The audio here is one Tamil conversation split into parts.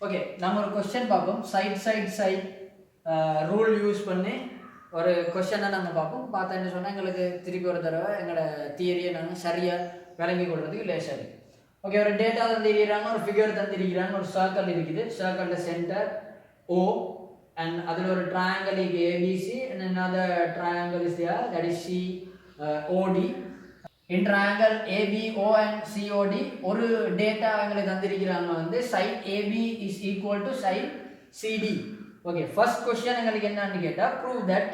ஓகே நம்ம ஒரு क्वेश्चन பார்ப்போம் சைட் ரூல் யூஸ் பண்ணி ஒரு क्वेश्चन நாங்க பார்ப்போம் பார்த்தா என்ன சொன்னா உங்களுக்கு திருப்பி ஒரு தடவை எங்கட தியரியை நாங்க சரியா விளங்கி கொள்றதுக்கு லேசா இருக்கு ஓகே ஒரு டேட்டா தந்திருக்காங்க ஒரு ஃபிகர் தந்திருக்காங்க ஒரு சர்க்கிள் இருக்குது சர்க்கிள்ல சென்டர் O and அதுல ஒரு triangle is ABC and another triangle is there that is COD in triangle ABO and COD ஒரு டேட்டா எங்களுக்கு தந்திருக்காங்க வந்து side AB is equal to side CD okay first question எங்களுக்கு என்னன்னு கேட்டா prove that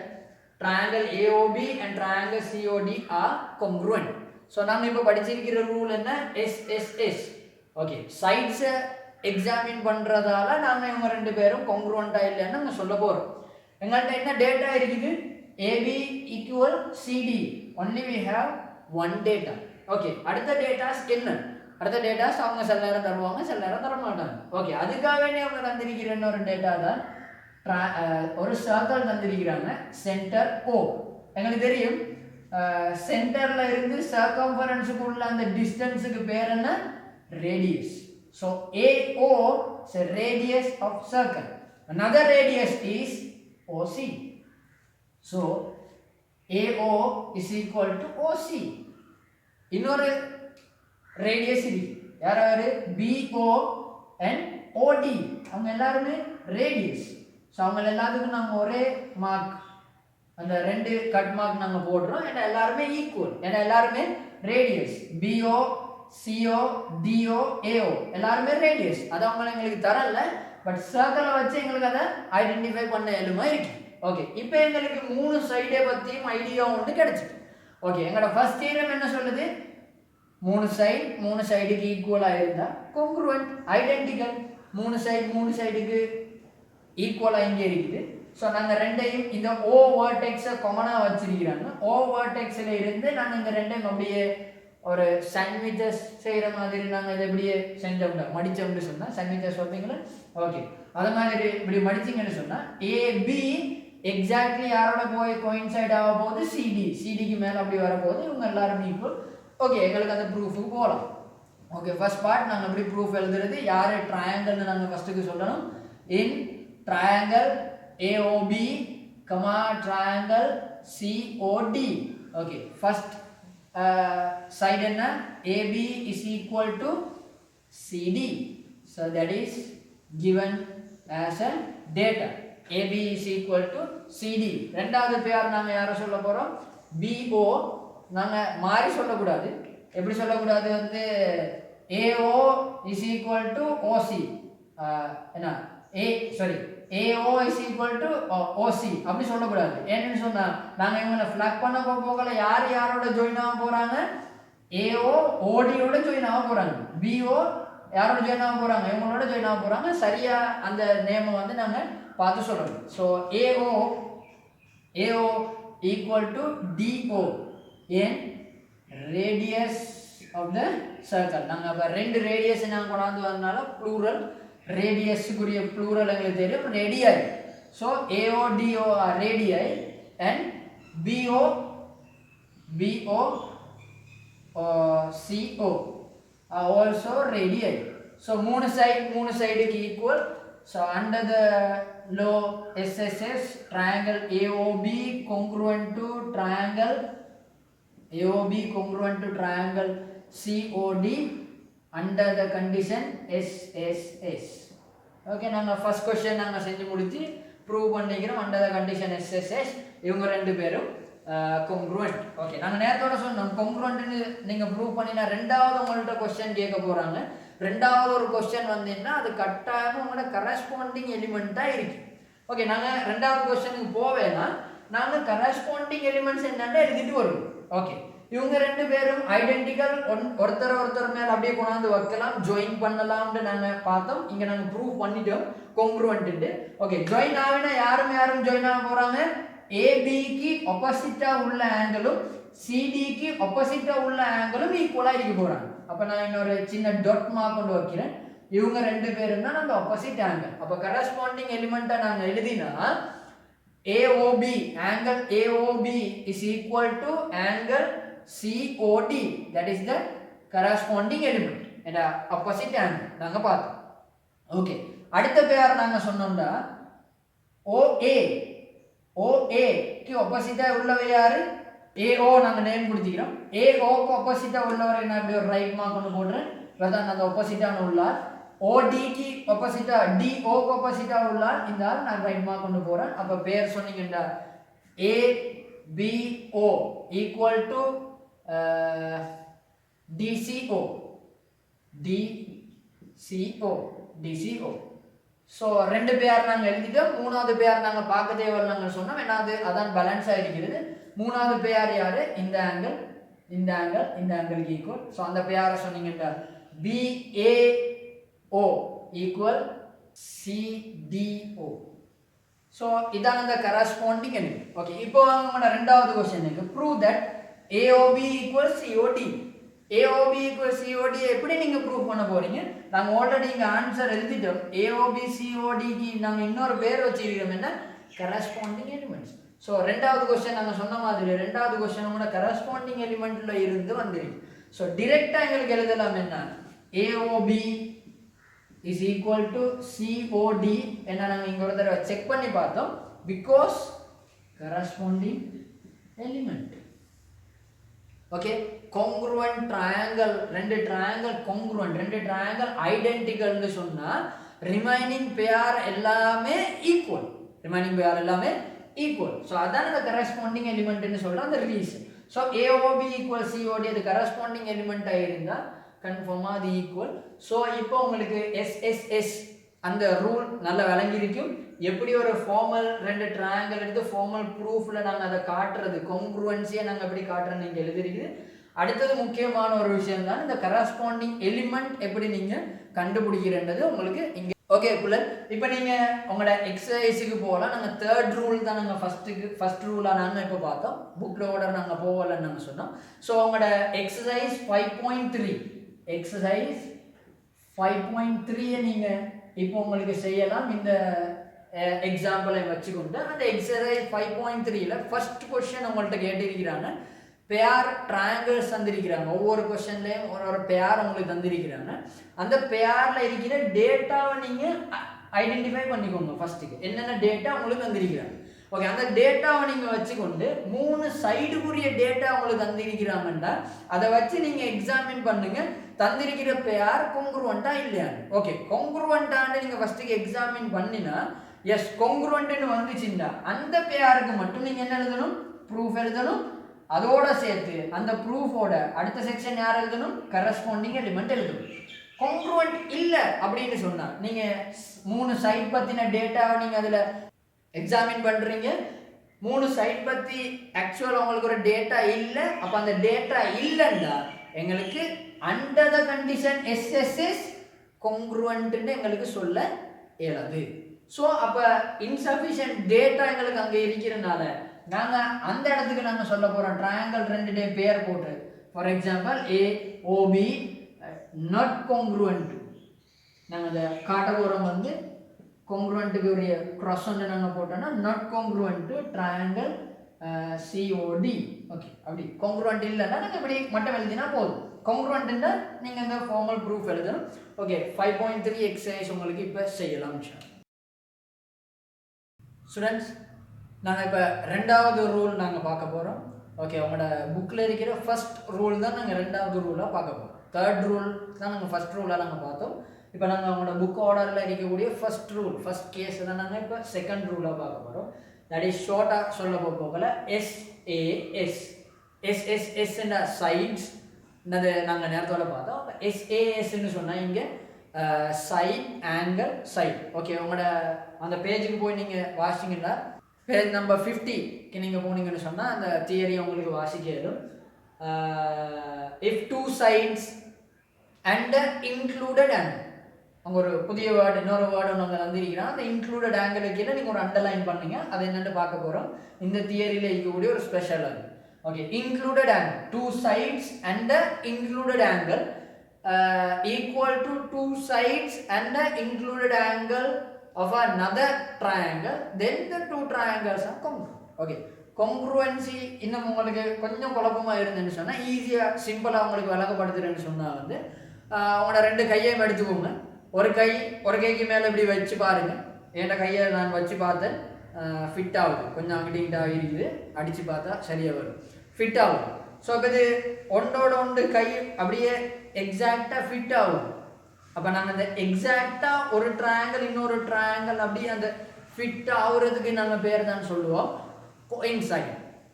triangle AOB and triangle COD are congruent so நாம இப்ப படிச்சிருக்கிற ரூல் என்ன SSS okay sides எக்ஸாமின் பண்றதால நாம இவங்க ரெண்டு பேரும் congruent-ஆ இல்லைன்னு நம்ம சொல்ல போறோம் எங்கள்ட்ட என்ன டேட்டா இருக்குது AB equal CD only we have one data okay அடுத்த டேட்டாஸ் என்ன அடுத்த டேட்டாஸ் அவங்க சில நேரம் தருவாங்க சில நேரம் தர மாட்டாங்க ஓகே அதுக்காக வேண்டி அவங்க தந்திருக்கிற இன்னொரு டேட்டா தான் ஒரு சர்க்கிள் தந்திருக்கிறாங்க சென்டர் O எங்களுக்கு தெரியும் சென்டர்ல இருந்து சர்க்கம்ஃபரன்ஸ்க்கு உள்ள அந்த டிஸ்டன்ஸ்க்கு பேர் என்ன radius so AO is a radius of circle another radius is OC so AO is equal to OC இன்னொரு ரேடியஸ் இருக்கு யாராரு BO and OD அவங்க எல்லாரும் ரேடியஸ் சோ அவங்க எல்லாத்துக்கும் நாம ஒரே மார்க் அந்த ரெண்டு கட் மார்க் நாம போடுறோம் ஏன்னா எல்லாரும் ஈக்குவல் ஏன்னா எல்லாரும் radius BO CO DO AO எல்லாரும் ரேடியஸ் அது உங்களுக்கு தரல பட் சர்க்கிளை வச்சு எங்களுக்கு அதை ஐடென்டிஃபை பண்ண எலுமா இருக்கு ஓகே இப்போ எங்களுக்கு மூணு சைடே பத்தியும் ஐடியா ஒன்று கிடைச்சிட்டு ஓகே எங்களோட ஃபர்ஸ்ட் தியரம் என்ன சொல்லுது மூணு சைடுக்கு ஈக்குவலா இருந்தா congruent ஐடென்டிக்கல் மூணு சைடுக்கு ஈக்குவலா இங்க இருக்குது சோ நாங்க ரெண்டையும் இந்த O வெர்டெக்ஸை காமனா வச்சிருக்காங்க O வெர்டெக்ஸ்ல இருந்து நாங்க இந்த ரெண்டையும் அப்படியே ஒரு சாண்ட்விச்சஸ் செய்யற மாதிரி நாங்க இத இப்படியே செஞ்சோம்னா மடிச்சோம்னு சொன்னா சாண்ட்விச்சஸ் வைப்பீங்களா ஓகே அத மாதிரி இப்படி மடிச்சீங்கன்னு சொன்னா AB எக்ஸாக்ட்லி யாரோட போய் கோயின்சைட் ஆக போகுது CD க்கு மேல அப்படி வர போகுது இவங்க எல்லாரும் ஈக்குவல் ஓகே எங்களுக்கு அந்த ப்ரூஃப்க்கு போலாம் ஓகே ஃபர்ஸ்ட் பார்ட் நாங்க எப்படி ப்ரூஃப் எழுதுறது யாரே ட்ரையாங்கிள்னு நாங்க ஃபர்ஸ்ட்க்கு சொல்லணும் in triangle AOB triangle COD okay first side enna AB is equal to CD so that is given as a data AB is equal to CD ரெண்டாவது பேர் நாம யாரை சொல்ல போறோம் BO நாங்க மாறி சொல்ல கூடாது எப்படி சொல்ல கூடாது வந்து AO is equal to OC என்ன AO is equal to OC அப்படி சொல்ல கூடாது ஏன்னு சொன்னா நாங்க இவங்கள ஃபிளாக் பண்ண போகல யாரோட ஜாயின் ஆக போறாங்க AO OD ஓட ஜாயின் ஆக போறாங்க BO யாரோட ஜாயின் ஆக போறாங்க இவங்களோட ஜாயின் ஆக போறாங்க சரியா அந்த நேம் வந்து நாங்க பார்த்து சொல்லணும் so AO equal to DO in radius of the circle நாங்க அப்ப ரெண்டு ரேடியஸ் நாங்க கொண்டாந்து வரனால ப்ளூரல் radius குரிய plural எங்களுக்கு தெரியும் radii so AODO are radii and BO CO are also radii so மூணு சைடுக்கு equal so under the law SSS triangle AOB congruent to triangle COD under the condition SSS okay நாங்க first question நாங்க செஞ்சு முடிச்சி ப்ரூவ் பண்ணிக்கிறோம் under the condition SSS இவங்க ரெண்டு பேரும் congruent okay நாங்க நேரத்தோட சொன்னோம் congruent னு நீங்க ப்ரூவ் பண்ணினா ரெண்டாவது உங்கள்ட்ட क्वेश्चन கேட்க போறாங்க ரெண்டாவது ஒரு क्वेश्चन வந்தீங்கன்னா அது கட்டாயமா உங்களோட கரஸ்பாண்டிங் எலிமெண்டா இருக்கு ஓகே நாங்க ரெண்டாவது क्वेश्चனுக்கு போவேனா நாங்க கரஸ்பாண்டிங் எலிமெண்ட்ஸ் என்னன்னு எழுதிட்டு வருவோம் ஓகே இவங்க ரெண்டு பேரும் ஐடென்டிக்கல் ஒருத்தர் மேல அப்படியே கொண்டாந்து வைக்கலாம் ஜாயின் பண்ணலாம்னு நாங்க பார்த்தோம் இங்க நாங்க ப்ரூவ் பண்ணிட்டோம் congruent ஓகே ஜாயின் ஆவினா யாரும் ஜாயின் ஆக போறாங்க AB க்கு ஆப்போசிட்டா உள்ள ஆங்கிளும் CD க்கு ஆப்போசிட்டா உள்ள ஆங்கிளும் ஈக்குவலா இருக்க போறாங்க அப்ப நான் இன்னொரு சின்ன டாட் மார்க் கொண்டு வைக்கிறேன் இவங்க ரெண்டு பேரும் தான் அந்த ஆப்போசிட் ஆங்கிள் அப்ப கரஸ்பாண்டிங் எலிமெண்ட்டை நாங்க எழுதினா AOB angle AOB is equal to angle COD that is the corresponding element and opposite angle நாங்க பார்த்தோம் ஓகே அடுத்த பேர் நாங்கள் சொன்னோம்னா OA க்கு ஆப்போசிட்டா உள்ளவை யாரு AO நாங்கள் நேம் கொடுத்திக்கிறோம் AO க்கு ஆப்போசிட்டா உள்ளவரை நான் இப்படி ஒரு ரைட் மார்க் கொண்டு போடுறேன் அதான் அந்த ஆப்போசிட்டான உள்ளார் OD க்கு ஆப்போசிட்டா DO க்கு ஆப்போசிட்டா உள்ளார் இந்த ஆள் நான் ரைட் மார்க் கொண்டு போறேன் அப்ப பேர் சொன்னீங்கடா ABO equal to DCO so ரெண்டு பேர் நாங்கள் எழுதிட்டோம் மூணாவது பேர் நாங்கள் பார்க்க தேவையில்லை நாங்கள் சொன்னோம் ஏன்னாது அதான் பேலன்ஸ் ஆகிருக்கிறது மூணாவது பேர் யாரு இந்த ஆங்கிள் இந்த ஆங்கிளுக்கு ஈக்குவல் ஸோ அந்த பேரை சொன்னீங்கன்னா BAO ஈக்குவல் CDO ஸோ இதான் அந்த கரஸ்பாண்டிங் எலிமெண்ட் ஓகே இப்போ உங்களோட ரெண்டாவது question prove that AOB equal COD AOB equal COD எப்படி நீங்க ப்ரூவ் பண்ண போறீங்க நாங்க ஆல்ரெடி இங்க ஆன்சர் எழுதிட்டோம் AOB COD க்கு நாங்க இன்னொரு பேர் வச்சிருக்கோம் என்ன கரஸ்பாண்டிங் எலிமெண்ட்ஸ் சோ ரெண்டாவது क्वेश्चन நாங்க சொன்ன மாதிரி ரெண்டாவது क्वेश्चन நம்ம கரஸ்பாண்டிங் எலிமெண்ட்ல இருந்து வந்திருக்கு சோ டைரக்டா எங்களுக்கு எழுதலாம் என்ன AOB is equal to COD என்ன நாங்க இங்க ஒரு தடவை செக் பண்ணி பார்த்தோம் because corresponding element okay congruent triangle ரெண்டு triangle congruent ரெண்டு triangle identical னு சொன்னா remaining pair எல்லாமே equal remaining pair எல்லாமே equal so அதான் அந்த corresponding element னு சொல்ற அந்த reason so AOB equal COD அது corresponding element ஆ இருந்தா கன்ஃபார்மா அது equal so இப்போ உங்களுக்கு SSS அந்த ரூல் நல்லா விளங்கி இருக்கும் எப்படி ஒரு ஃபார்மல் ரெண்டு ட்ரையாங்கிள் எடுத்து ஃபார்மல் ப்ரூஃப்ல நாங்க அதை காட்டுறது congruency நாங்க எப்படி காட்டுறோம் நீங்க எழுதிருக்குது அடுத்தது முக்கியமான ஒரு விஷயம் தான் இந்த கரஸ்பாண்டிங் எலிமெண்ட் எப்படி நீங்க கண்டுபிடிக்கிறன்றது உங்களுக்கு இங்க ஓகே புள்ள இப்போ நீங்க உங்களோட எக்ஸர்சைஸ்க்கு போகலாம் நாங்க தேர்ட் ரூல் தான் நாங்க ஃபர்ஸ்ட் ரூலா நாங்க இப்போ பார்த்தோம் புக்ல ஓட நாங்க போகலன்னு நாங்க சொன்னோம் சோ உங்களோட எக்ஸர்சைஸ் 5.3 எக்ஸர்சைஸ் 5.3 நீங்க இப்போ உங்களுக்கு செய்யலாம் இந்த எக்ஸாம்பிளை வச்சுக்கொண்டு அந்த எக்ஸர்சைஸ் 5.3ல ஃபர்ஸ்ட் क्वेश्चन உங்கள்ட்ட கேட்டிருக்காங்க பேர் ட்ரையாங்கிள்ஸ் தந்திருக்காங்க ஒவ்வொரு क्वेश्चनலயும் ஒரு பேர் உங்களுக்கு தந்திருக்காங்க அந்த பேர்ல இருக்கிற டேட்டாவை நீங்க ஐடென்டிஃபை பண்ணிக்கோங்க ஃபர்ஸ்ட்க்கு என்னென்ன டேட்டா உங்களுக்கு தந்திருக்காங்க ஓகே அந்த டேட்டாவை நீங்க வச்சுக்கொண்டு மூணு சைடுக்குரிய டேட்டா உங்களுக்கு தந்திருக்காங்கண்டா அதை வச்சு நீங்க எக்ஸாமின் பண்ணுங்க தந்திருக்கிற பேர் congruent-ஆ இல்லையா ஓகே congruent-ஆன்னு நீங்க ஃபர்ஸ்ட்க்கு எக்ஸாமின் பண்ணினா எஸ் congruent-னு வந்துச்சுண்டா அந்த பேருக்கு மட்டும் நீங்க என்ன எழுதணும் ப்ரூஃப் எழுதணும் அதோட சேர்த்து அந்த ப்ரூஃபோட அடுத்த செக்ஷன் யார் எழுதணும் கரஸ்பாண்டிங் எலிமெண்ட் எழுதணும் congruent இல்ல அப்படினு சொன்னா நீங்க மூணு சைடு பத்தின டேட்டாவை நீங்க அதுல எக்ஸாமின் பண்றீங்க மூணு சைடு பத்தி ஆக்சுவலா உங்களுக்கு ஒரு டேட்டா இல்ல அப்ப அந்த டேட்டா இல்லன்னா எங்களுக்கு under the condition SSS congruent ன்னு எங்களுக்கு சொல்ல இயலாது சோ அப்ப insufficient டேட்டா எங்களுக்கு அங்க இருக்கிறனால நாங்க அந்த இடத்துக்கு நாங்க சொல்ல போறோம் ட்ரையாங்கிள் ரெண்டு டே பேர் போட்டு for example AOB not congruent நாங்க அத காட்ட போறோம் வந்து congruent க்கு ஒரு cross ஒன்னு நாங்க போட்டோம்னா not congruent to triangle COD okay அப்படி congruent இல்லன்னா நாங்க இப்படி மட்டும் எழுதினா போதும் congruent ன்னா நீங்க இந்த ஃபார்மல் ப்ரூஃப் எழுதணும் ஓகே 5.3 எக்ஸர்சைஸ் உங்களுக்கு இப்ப செய்யலாம் ஸ்டூடண்ட்ஸ் நாங்க இப்ப ரெண்டாவது ரூல் நாங்க பார்க்க போறோம் ஓகே உங்களோட புக்ல இருக்கிற ஃபர்ஸ்ட் ரூல் தான் நாங்க ரெண்டாவது ரூலா பார்க்க போறோம் தேர்ட் ரூல் தான் நாங்க ஃபர்ஸ்ட் ரூலா நாங்க பார்த்தோம் இப்போ நாங்க உங்களோட புக் ஆர்டர்ல இருக்கக்கூடிய ஃபர்ஸ்ட் ரூல் ஃபர்ஸ்ட் கேஸ் தான் நாங்க இப்ப செகண்ட் ரூலா பார்க்க போறோம் தட் இஸ் ஷார்ட்டா சொல்ல போகல SAS SSS ன்ற சைட்ஸ் நது நாங்க நேரத்தோட பார்த்தோம் SAS ன்னு சொன்னா இங்க சைட் ஆங்கிள் சைட் ஓகே உங்களோட அந்த பேஜுக்கு போய் நீங்க வாசிச்சீங்கன்னா பேஜ் நம்பர் 50 க்கு நீங்க போனீங்கன்னு சொன்னா அந்த தியரி உங்களுக்கு வாசிக்க இயலும் if two sides and included angle அங்க ஒரு புதிய வேர்ட் இன்னொரு வேர்ட் ஒன்னு வந்திருக்குனா அந்த included angle கீழ நீங்க ஒரு அண்டர்லைன் பண்ணுங்க அது என்னன்னு பார்க்க போறோம் இந்த தியரியில இருக்கக்கூடிய ஒரு ஸ்பெஷல் அது okay included angle two sides and the included angle equal to two sides and the included angle of another triangle then the two triangles are congruent okay congruency இன்னும் உங்களுக்கு கொஞ்சம் குழப்பமா இருந்துன்னு சொன்னா ஈஸியா சிம்பிளா உங்களுக்கு விளக்கப்படுத்துறேன்னு சொன்னா வந்து உங்களோட ரெண்டு கையையும் எடுத்துக்கோங்க ஒரு கைக்கு மேலே இப்படி வச்சு பாருங்க. என் கையை நான் வச்சு பார்த்தேன், ஃபிட் ஆகுது. கொஞ்சம் அங்கிட்டாக இருக்குது, அடித்து பார்த்தா சரியாக வரும், ஃபிட் ஆகும். ஸோ அப்போ இது ஒன்றோட ஒன்று கை அப்படியே எக்ஸாக்டாக ஃபிட் ஆகும். அப்போ நாங்கள் அந்த எக்ஸாக்டாக ஒரு ட்ரையாங்கிள் இன்னொரு ட்ரையாங்கிள் அப்படியே அந்த ஃபிட் ஆகுறதுக்கு நாங்கள் பேர் தான் சொல்லுவோம் கோயின்சைட்.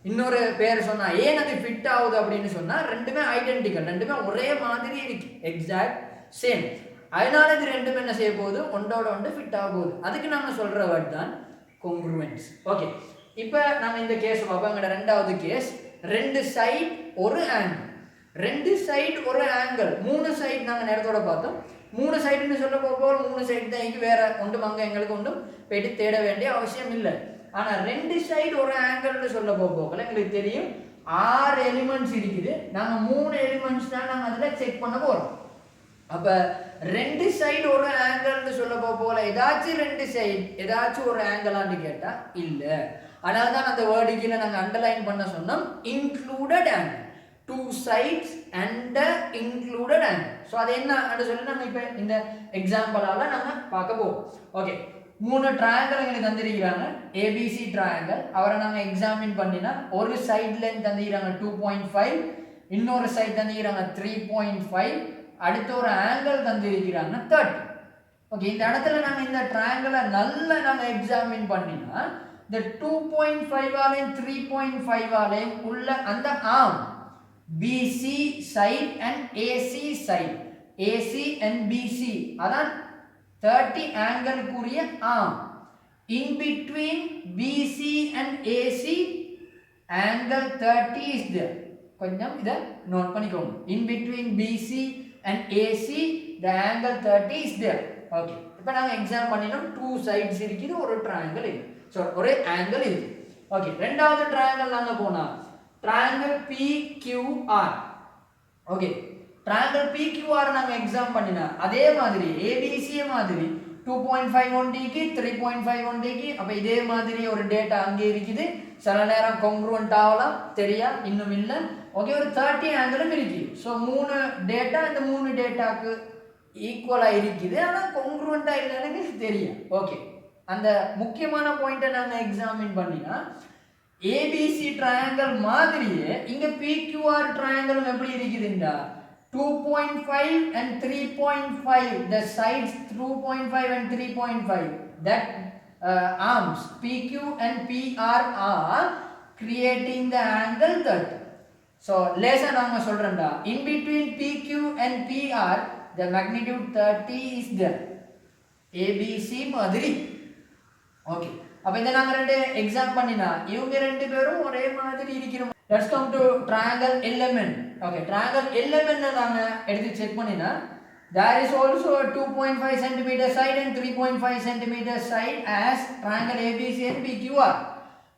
இன்னொரு பேர் சொன்னால் ஏன் அது ஃபிட் ஆகுது அப்படின்னு சொன்னால் ரெண்டுமே ஐடென்டிக்கல், ரெண்டுமே ஒரே மாதிரி இருக்கு, எக்ஸாக்ட் சேம். அதனால இது ரெண்டுமே என்ன செய்ய போகுது, ஒன்றோட ஒன்று ஃபிட் ஆக போகுது. அதுக்கு நாங்கள் சொல்கிற வேர்ட் தான் congruence. ஓகே, இப்போ நாங்கள் இந்த கேஸ் பார்ப்போம். எங்களோட ரெண்டாவது கேஸ், ரெண்டு சைட் ஒரு ஆங்கிள். ரெண்டு சைடு ஒரு ஆங்கிள், மூணு சைடு நாங்கள் நேரத்தோட பார்த்தோம். மூணு சைடுன்னு சொல்ல போக மூணு சைடு தான் இங்கே, வேற ஒன்றும் அங்கே எங்களுக்கு ஒன்றும் போயிட்டு தேட வேண்டிய அவசியம் இல்லை. ஆனால் ரெண்டு சைடு ஒரு ஆங்கிள்னு சொல்ல போகல எங்களுக்கு தெரியும் 6 எலிமெண்ட்ஸ் இருக்குது. நாங்கள் 3 எலிமெண்ட்ஸ் தான் நாங்கள் அதில் செக் பண்ண போகிறோம். அப்போ ரெண்டு சைடு ஒரு ஆங்கிள்னு சொல்ல போகல ஏதாச்சும் ரெண்டு சைடு ஏதாச்சும் ஒரு ஆங்கிளான்னு கேட்டால் இல்லை. அதனால தான் அந்த வேர்டு கீழே நாங்கள் அண்டர்லைன் பண்ண சொன்னோம், included angle, 2 sides and included angle. So அது என்ன சொல்லி நாங்கள் இப்போ இந்த எக்ஸாம்பிளால் நாங்கள் பார்க்க போவோம். ஓகே, 3 ட்ரையாங்கிள் எங்களுக்கு தந்திருக்கிறாங்க, ஏபிசி ட்ரையாங்கிள். அவரை நாங்கள் எக்ஸாமின் பண்ணினா ஒரு சைட் லென்த் தந்திக்கிறாங்க 2.5, இன்னொரு சைட் தந்திக்கிறாங்க 3.5, அடுத்த ஒரு ஆங்கிள் தந்திருக்கிறாங்க 30. ஓகே, இந்த இடத்துல நாங்கள் இந்த ட்ரையாங்கிளை நல்லா நாங்கள் எக்ஸாமின் பண்ணினா இந்த 2.5ஆலையும் 3.5ஆலையும் உள்ள அந்த arm BC side and AC side, AC and BC, அதான் 30 angle கூறிய arm. In between BC and AC angle 30 is there. கொஞ்சம் இதை நோட் பண்ணிக்கோங்க. In between BC and AC the angle 30 is there. Okay, இப்போ நாங்கள் எக்ஸாம் பண்ணினோம், 2 sides இருக்குது, ஒரு ட்ரையாங்கிள் இருக்குது, ஸோ ஒரு ஆங்கிள் இருக்குது. ஓகே, ரெண்டாவது ட்ரையாங்கிள் நாங்கள் போனால் triangle PQR. Okay, triangle PQR நாங்கள் எக்ஸாம் பண்ணினா அதே மாதிரி ABC மாதிரி 2.51 டிக்கு 3.51 டிக்கு. அப்போ இதே மாதிரி ஒரு டேட்டா அங்கே இருக்குது. சில நேரம் congruent ஆகலாம், தெரியா இன்னும் இல்லை. ஓகே, ஒரு 30 ஆங்கிளும் இருக்குது. ஸோ 3 டேட்டா, இந்த 3 டேட்டாக்கு ஈக்குவலாக இருக்குது, ஆனால் congruent-ஆ இல்லைன்னு தெரியும். ஓகே, அந்த முக்கியமான பாயிண்ட்டை நாங்கள் எக்ஸாமின் பண்ணினா ABC ட்ரையாங்கிள் மாதிரியே இங்க PQR ட்ரையாங்கிள் எப்படி இருக்குதுண்டா 2.5 and 3.5, the sides 2.5 and 3.5, that arms PQ and PR are creating the angle 30. So லேசா நாங்க சொல்றேன்டா, in between PQ and PR the magnitude 30 is there, ABC மாதிரி. ஓகே, அப்ப இத நாங்க ரெண்டு எக்ஸாம் பண்ணினா இவங்க ரெண்டு பேரும் ஒரே மாதிரி இருக்கிறோம். Let's come to triangle element. Okay, triangle element நாங்க எடுத்து செக் பண்ணினா there is also a 2.5 cm side and 3.5 cm side as triangle ABC and PQR,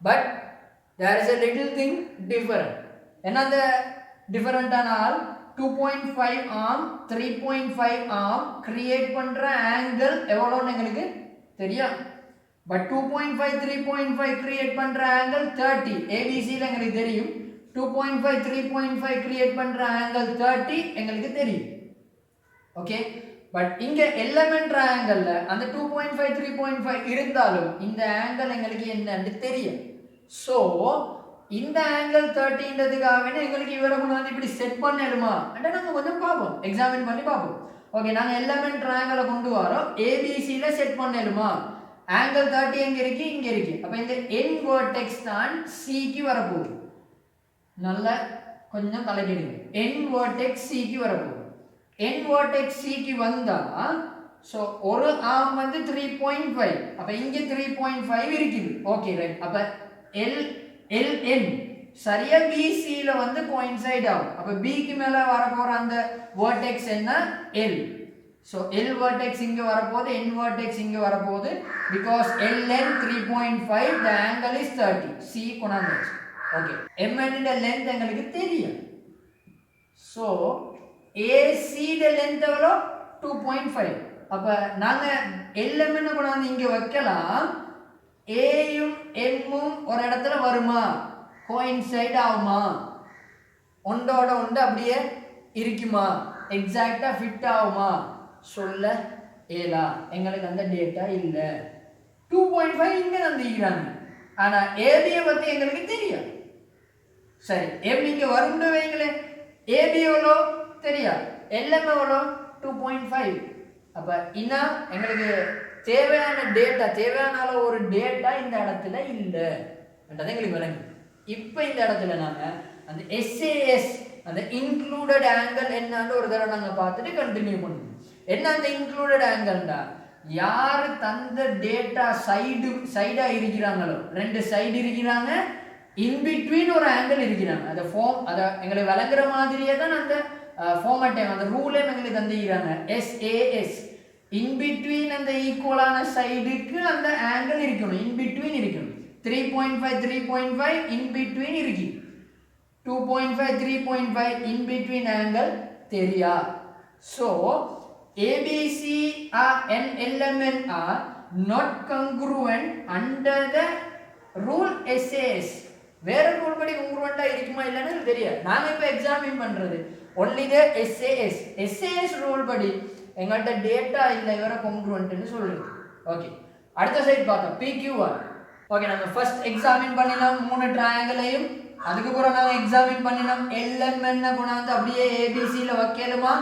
but there is a little thing different. என்னது டிஃபரண்ட் ஆனால் 2.5 arm 3.5 arm கிரியேட் பண்ற ஆங்கிள் எவ்வளவுன்னு எங்களுக்கு தெரியும். பட் 2.5 3.5 கிரியேட் பண்ற ஆங்கிள் 30. ABC ல எங்களுக்கு தெரியும். 2.5 3.5 கிரியேட் பண்ற ஆங்கிள் 30 எங்களுக்கு தெரியும். ஓகே, பட் இங்க எலிமெண்ட் ட்ரையாங்கிள்ல அந்த 2.5 3.5 இருந்தாலும் இந்த ஆங்கிள் எங்களுக்கு என்னன்னு தெரியும். சோ இந்த ஆங்கிள் 30ன்றதுக்காக எங்களுக்கு இவரை கொண்டு இப்படி செட் பண்ணணுமா அட நாங்க கொஞ்சம் பாப்போம், எக்ஸாமின் பண்ணி பாப்போம். ஓகே, நாங்க எலிமெண்ட் ட்ரையாங்கிளை கொண்டு வரோம், ABC ல செட் பண்ணணுமா. ஆங்கிள் 30 எங்க இருக்கு, இங்க இருக்கு. அப்ப இந்த என் வெர்டெக்ஸ் தான் C க்கு வரப்போகுது. நல்ல கொஞ்சம் தலைக்கிடுங்க, என் வெர்டெக்ஸ் C க்கு வரப்போகுது. என் வெர்டெக்ஸ் C க்கு வந்தா சோ ஒரு ஆர்ம் வந்து 3.5, அப்ப இங்க 3.5 இருக்குது. ஓகே ரைட், அப்ப LN சரியா BC ல வந்து கோயின்சைட் ஆகும். அப்ப B க்கு மேல வரப்போற அந்த வெர்டெக்ஸ் என்ன, L. So L vertex இங்க வரப்போகுது, N vertex இங்க வரப்போகுது. Because LN 3.5, the angle is 30. C கொண்டாந்தாச்சு. Okay, MN ட length எங்களுக்கு தெரியும். So AC ட length எவ்வளோ 2.5. அப்ப நாங்க LM கொண்டாந்து இங்க வைக்கலாம். A யும் M ம் ஒரு இடத்துல வருமா, கோயின்சைட் ஆகுமா, ஒன்றோட ஒன்று அப்படியே இருக்குமா, எக்ஸாக்டா ஃபிட் ஆகுமா சொல்ல ஏலா எங்களுக்கு அந்த டேட்டா இல்லை. 2.5 இங்கே தந்திக்கிறாங்க, ஆனால் ஏபியை பற்றி எங்களுக்கு தெரியாது. சரி, எம் இங்கே வரும்னு வைங்களே, ஏபி எவ்வளோ தெரியாது, எல்எம் எவ்வளோ 2.5. அப்போ இன்னும் எங்களுக்கு தேவையான டேட்டா, தேவையான அளவு ஒரு டேட்டா இந்த இடத்துல இல்லை என்றதை எங்களுக்கு விளங்கு. இப்போ இந்த இடத்துல நாங்கள் அந்த எஸ்ஏஎஸ், அந்த இன்க்ளூடட் ஆங்கிள் என்னன்னு ஒரு தடவை நாங்கள் பார்த்துட்டு கண்டினியூ பண்ணுவோம். என்ன அந்த இன்க்ளூடட் ஆங்கிள்டா, யார் தந்த டேட்டா சைடா இருக்கிறாங்களோ, ரெண்டு சைடு இருக்கிறாங்க, இன்பிட்வீன் ஒரு ஆங்கிள் இருக்கிறாங்க, அந்த அதை எங்களுக்கு விளங்குற மாதிரியே தான் அந்த ஃபார்மேட் அந்த ரூலே எங்களுக்கு தந்துக்கிறாங்க. எஸ்ஏஎஸ் இன்பிட்வீன் அந்த ஈக்குவலான சைடுக்கு அந்த ஆங்கிள் இருக்கணும், இன்பிட்வீன் இருக்கணும். 3.5 3.5 இன்பிட்வீன் இருக்கு, 2.5 3.5 இன்பிட்வீன் ஆங்கிள் தெரியா. So ABC and LMN are not congruent under the rule SAS. வேற ரூல் படி congruent இருக்குமா இல்லைன்னு தெரியாது. நாங்கள் இப்போ எக்ஸாமின் பண்ணுறது only the SAS. SAS rule படி எங்கள்கிட்ட டேட்டா இல்லை, வேற congruentன்னு சொல்லுது. ஓகே, அடுத்த சைட் பார்த்தோம் PQR. ஓகே, நம்ம ஃபர்ஸ்ட் எக்ஸாமின் பண்ணினோம் 3 ட்ரையாங்கிளையும். அதுக்கப்புறம் நாங்கள் எக்ஸாமின் பண்ணினோம் LMN கொண்டாந்து அப்படியே ABCல வைக்கலுமா,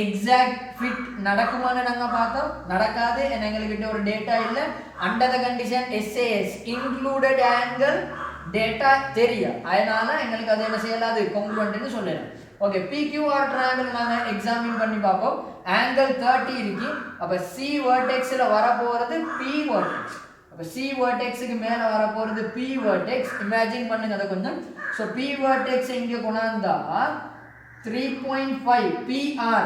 எக்ஸாக்ட் ஃபிட் நடக்குமான்னு நாங்கள் பார்த்தோம். நடக்காது, எங்கள்கிட்ட ஒரு டேட்டா இல்லை. Under the condition SAS included angle data தெரியும், அதனால எங்களுக்கு அது என்ன செய்யலாது, congruentன்னு சொல்லலாம். ஓகே, PQR ட்ரையாங்கிள் நாங்கள் எக்ஸாமின் பண்ணி பார்ப்போம். ஆங்கிள் 30 இருக்கு. அப்போ C வெர்டெக்ஸில் வரப்போகிறது P வெர்டெக்ஸ். அப்போ C வெர்டெக்ஸுக்கு மேலே வரப்போகிறது P வெர்டெக்ஸ். இமேஜின் பண்ணுங்க அதை கொஞ்சம். ஸோ P வெர்டெக்ஸ் இங்கே கொண்டாந்தா 3.5 PR.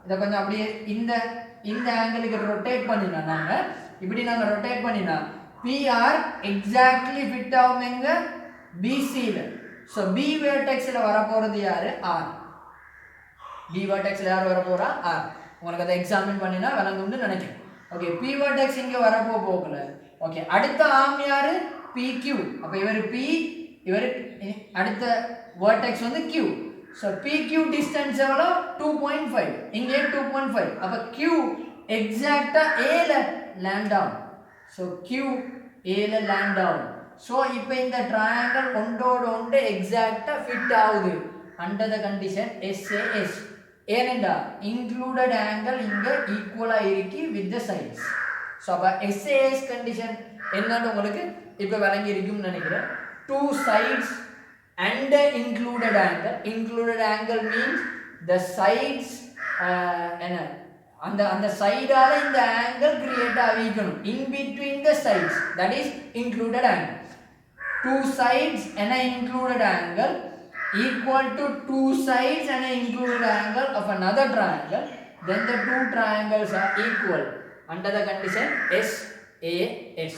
இதை கொஞ்சம் அப்படியே இந்த ஆங்கிளுக்கு ரொட்டேட் பண்ணினா, நாங்கள் இப்படி நாங்கள் ரொட்டேட் பண்ணினா PR எக்ஸாக்ட்லி ஃபிட் ஆகும் எங்க BCல. ஸோ B வெர்டெக்ஸில் வரப்போகிறது யாரு, R. B வெர்டெக்ஸில் யார் வரப்போறா, R. உங்களுக்கு அதை எக்ஸாமின் பண்ணினா விளங்கும்னு நினைக்கிறேன். ஓகே, P வெர்டெக்ஸ் இங்கே போகல. ஓகே, அடுத்த ஆர்ம் யாரு, PQ. அப்போ இவர் P, இவர் அடுத்த வெர்டெக்ஸ் வந்து Q. ஸோ PQ டிஸ்டன்ஸ் எவ்வளோ 2.5, இங்கே 2.5. அப்போ Q எக்ஸாக்டா ஏல லேண்ட் ஆகும். ஸோ Q ஏல லேண்ட் ஆகும். ஸோ இப்போ இந்த ட்ரையாங்கிள் ஒன்றோட ஒன்று எக்ஸாக்டா ஃபிட் ஆகுது அண்டர் த கண்டிஷன் SAS. ஏனெண்டா இன்க்ளூடட் ஆங்கிள் இங்கே ஈக்குவலாக இருக்கு வித் த சைட்ஸ். ஸோ அப்போ SAS கண்டிஷன் என்னன்னு உங்களுக்கு இப்போ விளங்கி இருக்கும்னு நினைக்கிறேன். 2 sides and the included angle. Included angle means the sides அந்த சைடால இந்த angle create ஆகிக்கணும் in between the sides, that is included angle. 2 sides and an included angle equal to 2 sides and an included angle of another triangle, then the two triangles are equal under the condition SAS.